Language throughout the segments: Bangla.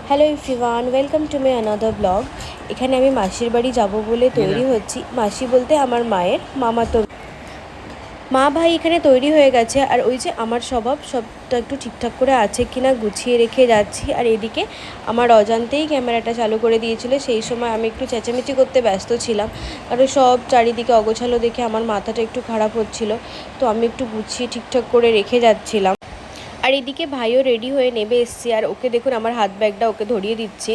Hello everyone, welcome to my another blog. এখানে আমি মাসির বাড়ি যাব বলে তৈরি হচ্ছি। মাসি বলতে আমার মায়ের মামাতো মা ভাই এখানে তৈরি হয়ে গেছে। আর ওই যে আমার সবটা একটু ঠিকঠাক করে আছে কিনা গুছিয়ে রেখে যাচ্ছি। আর এদিকে আমার অজান্তেই ক্যামেরাটা চালু করে দিয়েছিল। সেই সময় আমি একটু চেঁচামেচি করতে ব্যস্ত ছিলাম, কারণ সব চারিদিকে অগোছালো দেখে আমার মাথাটা একটু খারাপ হচ্ছিল। তো আমি একটু গুছিয়ে ঠিকঠাক করে রেখে যাচ্ছিলাম। আর এদিকে ভাইও রেডি হয়ে নেমে এসছে। আর ওকে দেখুন, আমার হাত ব্যাগটা ওকে ধরিয়ে দিচ্ছে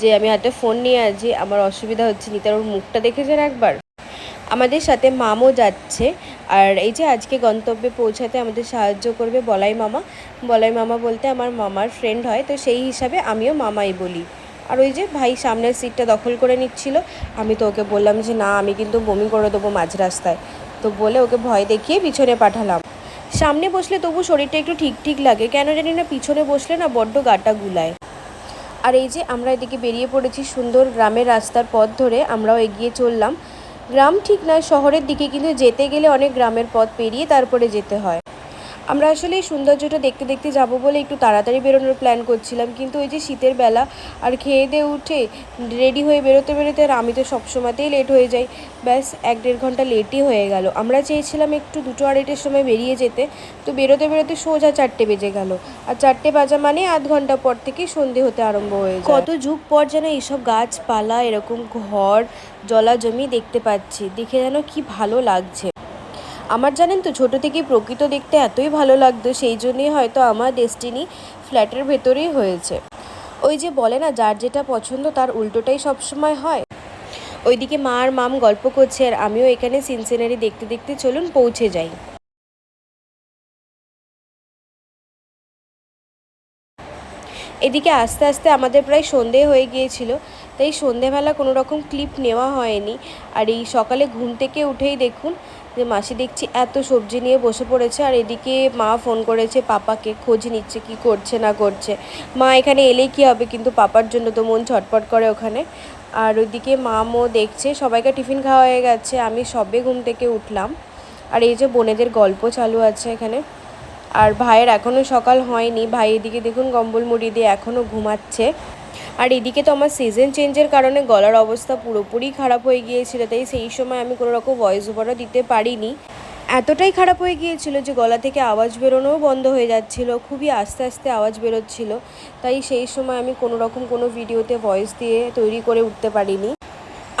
যে আমি হাতে ফোন নিয়ে আছি, আমার অসুবিধা হচ্ছে নিতে। আর ওর মুখটা দেখেছেন একবার। আমাদের সাথে মামও যাচ্ছে। আর এই যে আজকে গন্তব্যে পৌঁছাতে আমাদের সাহায্য করবে বলাই মামা। বলাই মামা বলতে আমার মামার ফ্রেন্ড হয়, তো সেই হিসাবে আমিও মামাই বলি। আর ওই যে ভাই সামনের সিটটা দখল করে নিচ্ছিল। আমি তো ওকে বললাম যে না, আমি কিন্তু বমি করে দেবো মাঝ রাস্তায়। তো বলে ওকে ভয় দেখিয়ে পিছনে পাঠালাম। সামনে বসলে তবু শরীরটা একটু ঠিক ঠিক লাগে, কেন জানি না পিছনে বসলে না বড্ড গাটা গুলায়। আর এই যে আমরা এদিকে বেরিয়ে পড়েছি সুন্দর গ্রামের রাস্তার পথ ধরে। আমরাও এগিয়ে চললাম। গ্রাম ঠিক নয়, শহরের দিকে, কিন্তু যেতে গেলে অনেক গ্রামের পথ পেরিয়ে তারপরে যেতে হয়। আমরা আসলে এই সৌন্দর্যটা দেখতে দেখতে যাব বলে একটু তাড়াতাড়ি বেরোনোর প্ল্যান করছিলাম, কিন্তু ওই যে শীতের বেলা আর খেয়ে দিয়ে উঠে রেডি হয়ে বেরোতে বেরোতে, আর আমি তো সবসময়তেই লেট হয়ে যাই। ব্যাস 1-1.5 ঘন্টা লেটই হয়ে গেল। আমরা চেয়েছিলাম একটু 2-2:30টার সময় বেরিয়ে যেতে, তো বেরোতে বেরোতে সোজা 4টে বেজে গেল। আর 4টে বাজা মানে আধ ঘন্টা পর থেকেই সন্ধে হতে আরম্ভ হয়ে যায়। কত যুগ পর যেন এইসব গাছপালা, এরকম ঘর, জলা জমি দেখতে পাচ্ছি, দেখে যেন কি ভালো লাগছে। আমার জানেন তো, ছোটো থেকেই প্রকৃত দেখতে এতই ভালো লাগতো, সেই জন্যই হয়তো আমার ডেস্টিনি ফ্ল্যাটের ভেতরেই হয়েছে। ওই যে বলে না, যার যেটা পছন্দ তার উল্টোটাই সবসময় হয়। ওইদিকে মা আর মাম গল্প করছে, আর আমিও এখানে সিন সিনারি দেখতে দেখতে চলুন পৌঁছে যাই। এদিকে আস্তে আস্তে আমাদের প্রায় সন্ধে হয়ে গিয়েছিল, তাই সন্ধেবেলা কোনো রকম ক্লিপ নেওয়া হয়নি। আর এই সকালে ঘুম থেকে উঠেই দেখুন যে মাসি দেখছি এত সবজি নিয়ে বসে পড়েছে। আর এদিকে মা ফোন করেছে পাপাকে, খোঁজ নিচ্ছে কি করছে না করছে। মা এখানে এলেই কী হবে, কিন্তু পাপার জন্য তো মন ছটফট করে ওখানে। আর ওইদিকে মামও দেখছে। সবাইকে টিফিন খাওয়া হয়ে গেছে, আমি সবে ঘুম থেকে উঠলাম। আর এই যে বোনেদের গল্প চালু আছে এখানে। আর ভাইয়ের এখনও সকাল হয়নি, ভাই এদিকে দেখুন কম্বল মুড়ি দিয়ে এখনও ঘুমাচ্ছে। আর এদিকে তো আমার সিজন চেঞ্জের কারণে গলার অবস্থা পুরোপুরি খারাপ হয়ে গিয়েছিল, তাই সেই সময় আমি কোনো রকম ভয়েস ওভারও দিতে পারিনি। এতটাই খারাপ হয়ে গিয়েছিল যে গলা থেকে আওয়াজ বেরোনোও বন্ধ হয়ে যাচ্ছিল, খুবই আস্তে আস্তে আওয়াজ বেরোচ্ছিল। তাই সেই সময় আমি কোনো রকম কোনো ভিডিওতে ভয়েস দিয়ে তৈরি করে উঠতে পারিনি।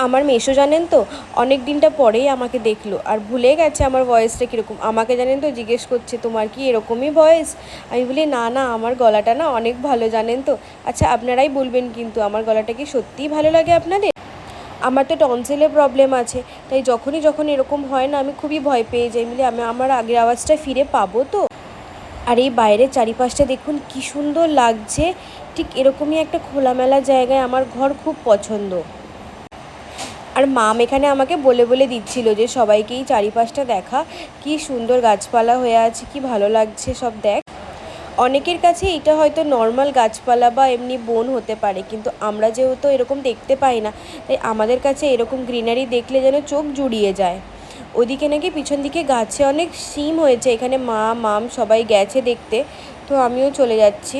আমার মেসো জানেন তো, অনেক দিনটা পরেই আমাকে দেখলো আর ভুলে গেছে আমার ভয়েসটা কীরকম। আমাকে জানেন তো জিজ্ঞেস করছে তোমার কি এরকমই ভয়েস। আমি বলি না না, আমার গলাটা না অনেক ভালো জানেন তো। আচ্ছা আপনারাই বলবেন কিন্তু, আমার গলাটা কি সত্যিই ভালো লাগে আপনাদের? আমার তো টনসিলের প্রবলেম আছে, তাই যখন এরকম হয় না আমি খুবই ভয় পেয়ে যাই। বলি আমি আমার আগের আওয়াজটা ফিরে পাবো তো? আর এই বাইরের চারিপাশটা দেখুন কি সুন্দর লাগছে। ঠিক এরকমই একটা খোলামেলা জায়গায় আমার ঘর খুব পছন্দ। আর মাম এখানে আমাকে বলে বলে দিচ্ছিল যে সবাইকেই চারিপাশটা দেখা, কি সুন্দর গাছপালা হয়ে আছে, কি ভালো লাগছে সব দেখ। অনেকের কাছে এটা হয়তো নর্মাল গাছপালা বা এমনি বন হতে পারে, কিন্তু আমরা যেহেতু এরকম দেখতে পাই না, তাই আমাদের কাছে এরকম গ্রিনারি দেখলে যেন চোখ জুড়িয়ে যায়। ওদিকে নাকি পিছন দিকে গাছে অনেক শিম হয়েছে, এখানে মা মাম সবাই গেছে দেখতে। তো আমিও চলে যাচ্ছি।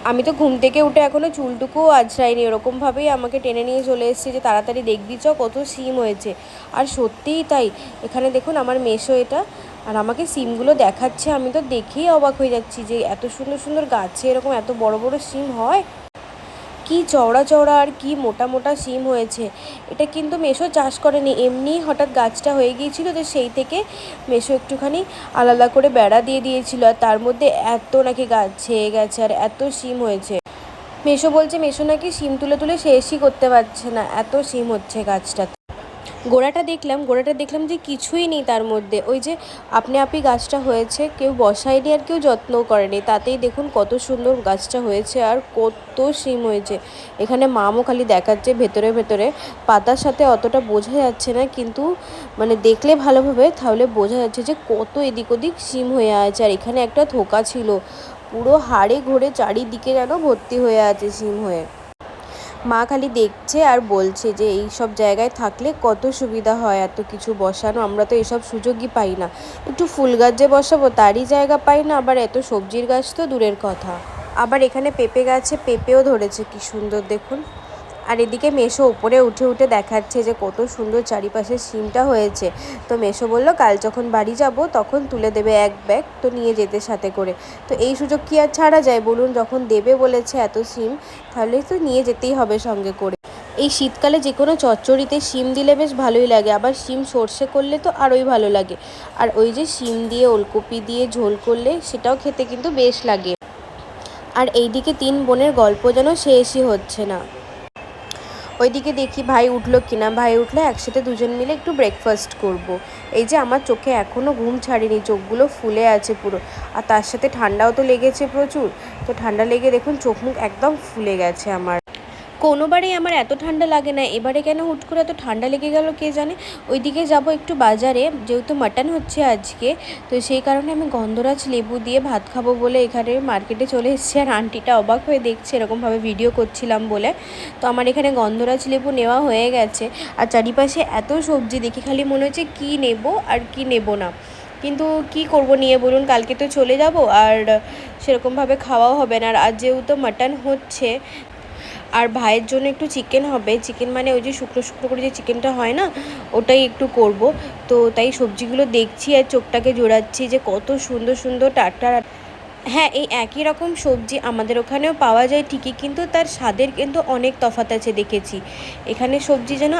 আমি তো ঘুম থেকে উঠে এখনও চুলটুকুও আঁচড়াইনি, ওরকমভাবেই আমাকে টেনে নিয়ে চলে এসেছে যে তাড়াতাড়ি দেখবি চ কত সিম হয়েছে। আর সত্যিই তাই, এখানে দেখুন আমার মেসো এটা, আর আমাকে সিমগুলো দেখাচ্ছে। আমি তো দেখেই অবাক হয়ে যাচ্ছি যে এত সুন্দর সুন্দর গাছে এরকম এত বড় বড় সিম হয়। কি চওড়া চওড়া আর কি মোটা মোটা সিম হয়েছে। এটা কিন্তু মেসো চাষ করেনি, এমনিই হঠাৎ গাছটা হয়ে গিয়েছিল, তো সেই থেকে মেসো একটুখানি আলাদা করে বেড়া দিয়ে দিয়েছিল। আর তার মধ্যে এত নাকি গাছ ছেয়ে গেছে আর এত সিম হয়েছে। মেসো বলছে মেসো নাকি সিম তুলে তুলে শেষই করতে পারছে না, এত সিম হচ্ছে গাছটাতে। গোড়াটা দেখলাম যে কিছুই নেই তার মধ্যে, ওই যে আপনি আপনি গাছটা হয়েছে, কেউ বসায়নি আর কেউ যত্নও করেনি, তাতেই দেখুন কত সুন্দর গাছটা হয়েছে আর কত শিম হয়েছে। এখানে মামও খালি দেখাচ্ছে ভেতরে ভেতরে, পাতার সাথে অতটা বোঝা যাচ্ছে না, কিন্তু মানে দেখলে ভালোভাবে তাহলে বোঝা যাচ্ছে যে কত এদিক ওদিক শিম হয়ে আছে। আর এখানে একটা থোকা ছিল, পুরো হাড়ে ঘোরে চারিদিকে যেন ভর্তি হয়ে আছে শিম হয়ে। মা খালি দেখছে আর বলছে যে এই সব জায়গায় থাকলে কত সুবিধা হয় এত কিছু বসানো, আমরা তো এসব সুযোগই পাই না। একটু ফুল গাছ যে বসাবো তারই জায়গা পাই না, আবার এত সবজির গাছ তো দূরের কথা। আবার এখানে পেঁপে গাছে পেঁপেও ধরেছে, কি সুন্দর দেখুন। আর এদিকে মেসো উপরে উঠে উঠে দেখাচ্ছে যে কত সুন্দর চারিপাশে সিমটা হয়েছে। তো মেসো বলল কাল যখন বাড়ি যাব তখন তুলে দেবে এক ব্যাগ, তো নিয়ে যেতে সাথে করে। তো এই সুযোগ কি আর ছাড়া যায় বলুন, যখন দেবে বলেছে এত সিম, তাহলে তো নিয়ে যেতেই হবে সঙ্গে করে। এই শীতকালে যে কোনো চচ্চড়িতে শিম দিলে বেশ ভালোই লাগে, আবার শিম সর্ষে করলে তো আরোই ভালো লাগে। আর ওই যে শিম দিয়ে ওলকপি দিয়ে ঝোল করলে সেটাও খেতে কিন্তু বেশ লাগে। আর এইদিকে 3 বোনের গল্প যেন শেষই হচ্ছে না। ওইদিকে দেখি ভাই উঠলো কিনা, ভাই উঠলে একসাথে দুজন মিলে একটু ব্রেকফাস্ট করব। এই যে আমার চোখে এখনও ঘুম ছাড়েনি, চোখগুলো ফুলে আছে পুরো, আর তার সাথে ঠান্ডাও তো লেগেছে প্রচুর। তো ঠান্ডা লেগে দেখুন চোখ মুখ একদম ফুলে গেছে আমার। কোনোবারেই আমার এত ঠান্ডা লাগে না, এবারে কেন হুট করে এত ঠান্ডা লেগে গেল কে জানে। ওইদিকে যাব একটু বাজারে, যেহেতু মাটন হচ্ছে আজকে, তো সেই কারণে আমি গন্ধরাজ লেবু দিয়ে ভাত খাবো বলে এখানে মার্কেটে চলে এসেছি। আর আন্টিটা অবাক হয়ে দেখছে এরকমভাবে ভিডিও করছিলাম বলে। তো আমার এখানে গন্ধরাজ লেবু নেওয়া হয়ে গেছে। আর চারিপাশে এত সবজি দেখি খালি মনে হচ্ছে কী নেব আর কি নেব না, কিন্তু কি করব নিয়ে বলুন, কালকে তো চলে যাব আর সেরকমভাবে খাওয়াও হবে না। আর আজ যেহেতু মাটন হচ্ছে, আর ভাইয়ের জন্য একটু চিকেন হবে, চিকেন মানে ওই যে শুকনো শুকনো করে যে চিকেনটা হয় না, ওটাই একটু করব। তো তাই সবজিগুলো দেখছি আর চোখটাকে জোড়াচ্ছি যে কত সুন্দর সুন্দর টাটকা। হ্যাঁ, এই একই রকম সবজি আমাদের ওখানেও পাওয়া যায় ঠিকই, কিন্তু তার স্বাদের কিন্তু অনেক তফাৎ আছে দেখেছি। এখানে সবজি যেন,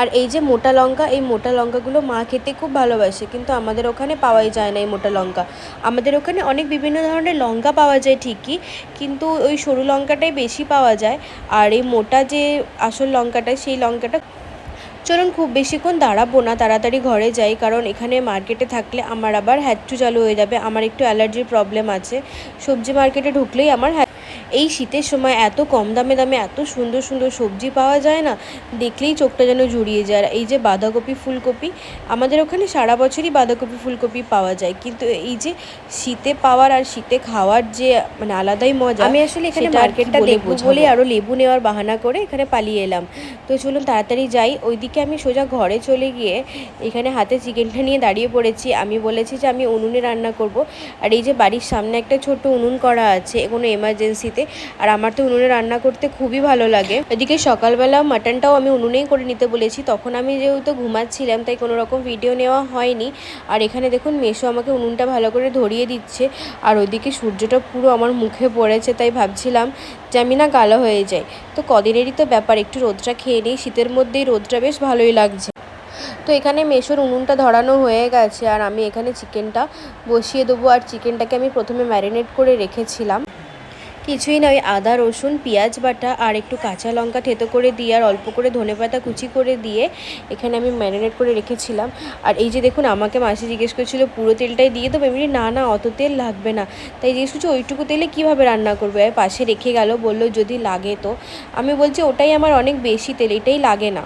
আর এই যে মোটা লঙ্কা, এই মোটা লঙ্কাগুলো মা খেতে খুব ভালোবাসে, কিন্তু আমাদের ওখানে পাওয়াই যায় না এই মোটা লঙ্কা। আমাদের ওখানে অনেক বিভিন্ন ধরনের লঙ্কা পাওয়া যায় ঠিকই, কিন্তু ওই সরু লঙ্কাটাই বেশি পাওয়া যায়। আর এই মোটা যে আসল লঙ্কাটা, সেই লঙ্কাটা। চলুন খুব বেশিক্ষণ দাঁড়াবো না, তাড়াতাড়ি ঘরে যাই, কারণ এখানে মার্কেটে থাকলে আমার আবার হ্যাচু চালু হয়ে যাবে। আমার একটু অ্যালার্জির প্রবলেম আছে, সবজি মার্কেটে ঢুকলেই আমার এই শীতের সময় এত কম দামে দামে এত সুন্দর সুন্দর সবজি পাওয়া যায় না, দেখলেই চোখটা যেন জুড়িয়ে যায়। এই যে বাঁধাকপি ফুলকপি, আমাদের ওখানে সারা বছরই বাঁধাকপি ফুলকপি পাওয়া যায়, কিন্তু এই যে শীতে পাওয়ার আর শীতে খাওয়ার যে মানে আলাদাই মজা। আমি আসলে এখানে মার্কেটটা দেখবো বলেই আরও লেবু নেওয়ার বাহানা করে এখানে পালিয়ে এলাম। তো চলুন তাড়াতাড়ি যাই। ওইদিকে আমি সোজা ঘরে চলে গিয়ে এখানে হাতে চিকেনটা নিয়ে দাঁড়িয়ে পড়েছি। আমি বলেছি যে আমি উনুনে রান্না করব, আর এই যে বাড়ির সামনে একটা ছোট্ট উনুন করা আছে কোনো এমার্জেন্সিতে, আর আমার তো উনুনে রান্না করতে খুবই ভালো লাগে। এদিকে সকালবেলা মাটনটাও আমি উনুনেই করে নিতে বলেছি, তখন আমি যেহেতু ঘুমাচ্ছিলাম তাই কোনো রকম ভিডিও নেওয়া হয়নি। আর এখানে দেখুন মেসো আমাকে উনুনটা ভালো করে ধরিয়ে দিচ্ছে, আর ওইদিকে সূর্যটা পুরো আমার মুখে পড়েছে, তাই ভাবছিলাম যে আমি না কালো হয়ে যাই। তো কদিনেরই তো ব্যাপার, একটু রোদটা খেয়ে নিই, শীতের মধ্যেই রোদটা বেশ ভালোই লাগছে। তো এখানে মেসোর উনুনটা ধরানো হয়ে গেছে, আর আমি এখানে চিকেনটা বসিয়ে দেবো। আর চিকেনটাকে আমি প্রথমে ম্যারিনেট করে রেখেছিলাম, কিছুই না, ওই আদা রসুন পেঁয়াজ বাটা আর একটু কাঁচা লঙ্কা থেতো করে দিয়ে আর অল্প করে ধনেপাতা কুচি করে দিয়ে এখানে আমি ম্যারিনেট করে রেখেছিলাম। আর এই যে দেখুন আমাকে মাসি জিজ্ঞেস করেছিল পুরো তেলটাই দিয়ে দেবো, এমনি না না অত তেল লাগবে না, তাই জিজ্ঞেস করছি ওইটুকু তেলে কীভাবে রান্না করবে, আর পাশে রেখে গেল, বললো যদি লাগে তো। আমি বলছি ওটাই আমার অনেক বেশি তেল, এটাই লাগে না।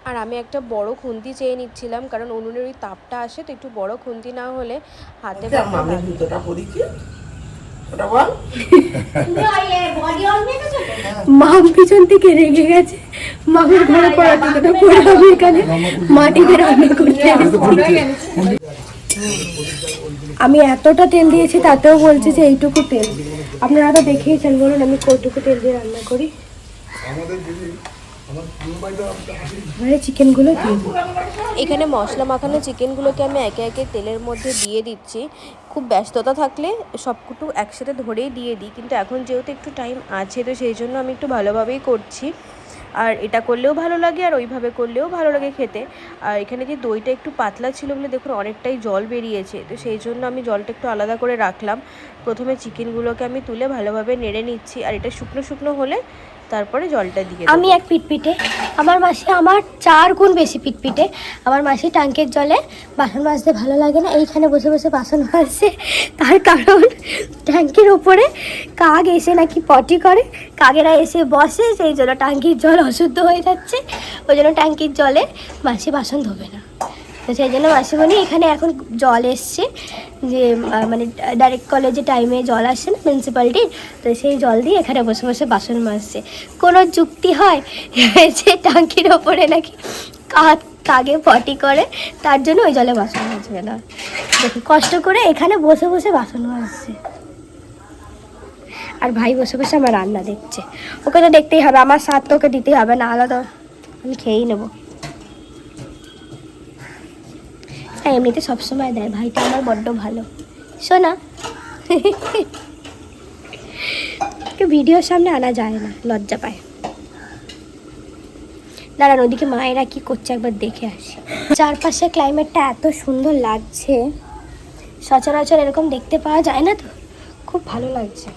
আর আমি একটা বড় খুন্তি চেয়ে নিচ্ছিলাম, কারণ উনুনের ওই তাপটা আসে, তো একটু বড় খুন্তি না হলে হাতে মাম পিছন থেকে রেগে গেছে, মামের ঘরে পড়াতে পড়ে আমি এখানে মাটিতে রান্না করতে। আমি এতটা তেল দিয়েছি, তাতেও বলছি যে এইটুকু তেল। আপনারা তো দেখেইছেন, বলুন আমি কতটুকু তেল দিয়ে রান্না করি। চিকেনগুলো এখানে মশলা মাখানো চিকেনগুলোকে আমি একে একে তেলের মধ্যে দিয়ে দিচ্ছি। খুব ব্যস্ততা থাকলে সবকুটু একসাথে ধরেই দিয়ে দিই, কিন্তু এখন যেহেতু একটু টাইম আছে, তো সেই জন্য আমি একটু ভালোভাবেই করছি। আর এটা করলেও ভালো লাগে আর ওইভাবে করলেও ভালো লাগে খেতে। আর এখানে যে দইটা একটু পাতলা ছিল বলে দেখুন অনেকটাই জল বেরিয়েছে, তো সেই জন্য আমি জলটা একটু আলাদা করে রাখলাম। প্রথমে চিকেনগুলোকে আমি তুলে ভালোভাবে নেড়ে নিচ্ছি, আর এটা শুকনো শুকনো হলে তারপরে জলটা দিয়ে আমি এক পিটপিটে, আমার মাসি আমার 4 গুণ বেশি পিটপিটে। আমার মাসি ট্যাঙ্কের জলে বাসন মাজতে ভালো লাগে না, এইখানে বসে বসে বাসন মাজছে। তার কারণ ট্যাঙ্কির ওপরে কাক এসে নাকি পটি করে, কাকেরা এসে বসে, সেই জন্য ট্যাঙ্কির জল অশুদ্ধ হয়ে যাচ্ছে, ওই জন্য ট্যাঙ্কির জলে মাসি বাসন ধোবে না। তো সেই জন্য মাসিমণি এখানে এখন জল এসছে, যে মানে ডাইরেক্ট কলেজে টাইমে জল আসে না মিউনিসিপ্যালিটির, তো সেই জল দিয়ে এখানে বসে বসে বাসন মাজছে। কোনো যুক্তি হয় যে ট্যাঙ্কির ওপরে নাকি কাকে পটি করে, তার জন্য ওই জলে বাসন মাজবে না। দেখুন কষ্ট করে এখানে বসে বসে বাসন মাজছে। আর ভাই বসে বসে আমার রান্না দেখছে। ওকে তো দেখতেই হবে, আমার স্বাদ তো ওকে দিতেই হবে, না আলাদা আমি খেয়েই নেবো। হ্যাঁ এমনিতে সবসময় দেয়, ভাইটা আমার বড্ড ভালো। শোনা ভিডিওর সামনে আনা যায় না, লজ্জা পায়। দাঁড়ান ওদিকে মায়েরা কি করছে একবার দেখে আসি। চারপাশে ক্লাইমেটটা এত সুন্দর লাগছে, সচরাচর এরকম দেখতে পাওয়া যায় না তো, খুব ভালো লাগছে।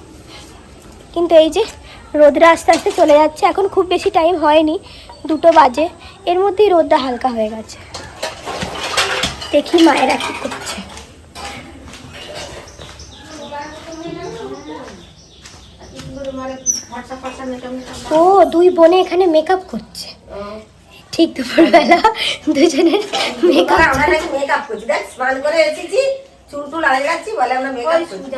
কিন্তু এই যে রোদরা আস্তে আস্তে চলে যাচ্ছে, এখন খুব বেশি টাইম হয়নি, 2টো বাজে, এর মধ্যেই রোদটা হালকা হয়ে গেছে। দেখি মায়েরা কি করছে। ও 2 বোনে এখানে মেকআপ করছে, ঠিক দুপুরবেলা দুজনের মেকআপ করছি। দেখ স্নান করে এসেছি, চুল টুল আড়ে যাচ্ছি বলে আমরা মেকআপ করছি।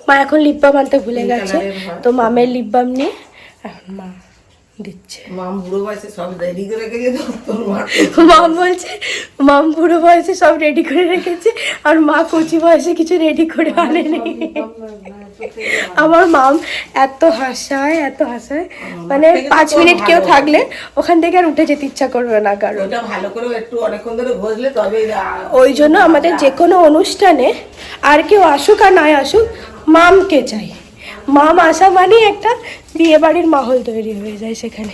মা এখন লিপ বাম আনতে ভুলে গেছে, তো মামের লিপ বাম নিয়ে এখন মা দিচ্ছে। মাম বুড়ো বয়সে সব রেডি করে রেখেছে, তোর মা মাম বলছে মাম বুড়ো বয়সে সব রেডি করে রেখেছে, আর মা কচি বয়সে কিছু রেডি করে আনেনি। আমার মাম এত হাসায় এত হাসায়, মানে 5 মিনিট কেউ থাকলে ওখান থেকে আর উঠে যেতে ইচ্ছা করবে না কারণ। ওটা ভালো করে একটু অনেকক্ষণ ধরে ঘষলে তবে ওই জন্য আমাদের যে কোনো অনুষ্ঠানে আর কেউ আসুক আর নাই আসুক, মামকে চাই। মাম আসা মানে একটা বিয়ে বাড়ির মাহল তৈরি হয়ে যায় সেখানে।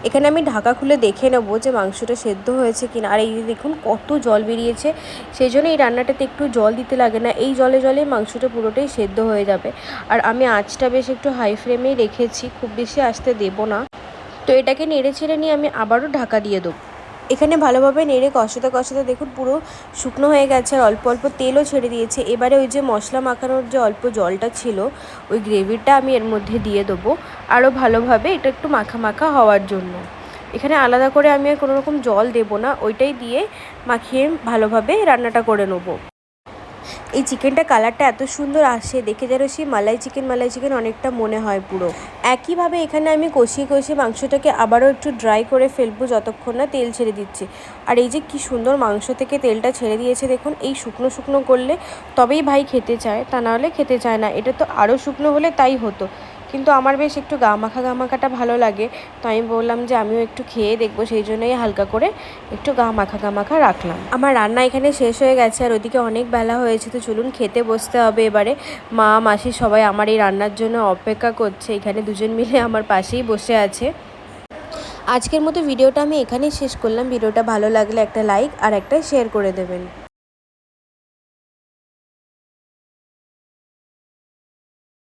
এখানে আমি ঢাকা খুলে দেখে নেবো যে মাংসটা সেদ্ধ হয়েছে কিনা। আর এই দেখুন কত জল বেরিয়েছে, সেই জন্য এই রান্নাটাতে একটু জল দিতে লাগে না, এই জলে জলে মাংসটা পুরোটাই সেদ্ধ হয়ে যাবে। আর আমি আঁচটা বেশ একটু হাই ফ্লেমেই রেখেছি, খুব বেশি আসতে দেবো না। তো এটাকে নেড়ে ছেড়ে নিয়ে আমি আবারও ঢাকা দিয়ে দেবো। এখানে ভালোভাবে নেড়ে কষাতে কষাতে দেখুন পুরো শুকনো হয়ে গেছে আর অল্প অল্প তেলও ছেড়ে দিয়েছে। এবারে ওই যে মশলা মাখানোর যে অল্প জলটা ছিল, ওই গ্রেভিটা আমি এর মধ্যে দিয়ে দেবো আরও ভালোভাবে এটা একটু মাখা মাখা হওয়ার জন্য। এখানে আলাদা করে আমি আর কোনো রকম জল দেবো না, ওইটাই দিয়ে মাখিয়ে ভালোভাবে রান্নাটা করে নেবো। এই চিকেনটা কালারটা এত সুন্দর আসে, দেখে যেন সেই মালাই চিকেন অনেকটা মনে হয় পুরো। একইভাবে এখানে আমি কষিয়ে কষিয়ে মাংসটাকে আবারও একটু ড্রাই করে ফেলবো যতক্ষণ না তেল ছেড়ে দিচ্ছি। আর এই যে কি সুন্দর মাংস থেকে তেলটা ছেড়ে দিয়েছে দেখুন, এই শুকনো শুকনো করলে তবেই ভাই খেতে চায়, তা নাহলে খেতে চায় না। এটা তো আরও শুকনো হলে তাই হতো, কিন্তু আমার বেশ একটু গা মাখাটা ভালো লাগে, তো আমি বললাম যে আমিও একটু খেয়ে দেখবো, সেই জন্যই হালকা করে একটু গা মাখা রাখলাম। আমার রান্না এখানে শেষ হয়ে গেছে আর ওদিকে অনেক বেলা হয়েছে, তো চলুন খেতে বসতে হবে এবারে। মা মাসি সবাই আমার এই রান্নার জন্য অপেক্ষা করছে, এখানে দুজন মিলে আমার পাশেই বসে আছে। আজকের মতো ভিডিওটা আমি এখানেই শেষ করলাম। ভিডিওটা ভালো লাগলে একটা লাইক আর একটা শেয়ার করে দেবেন।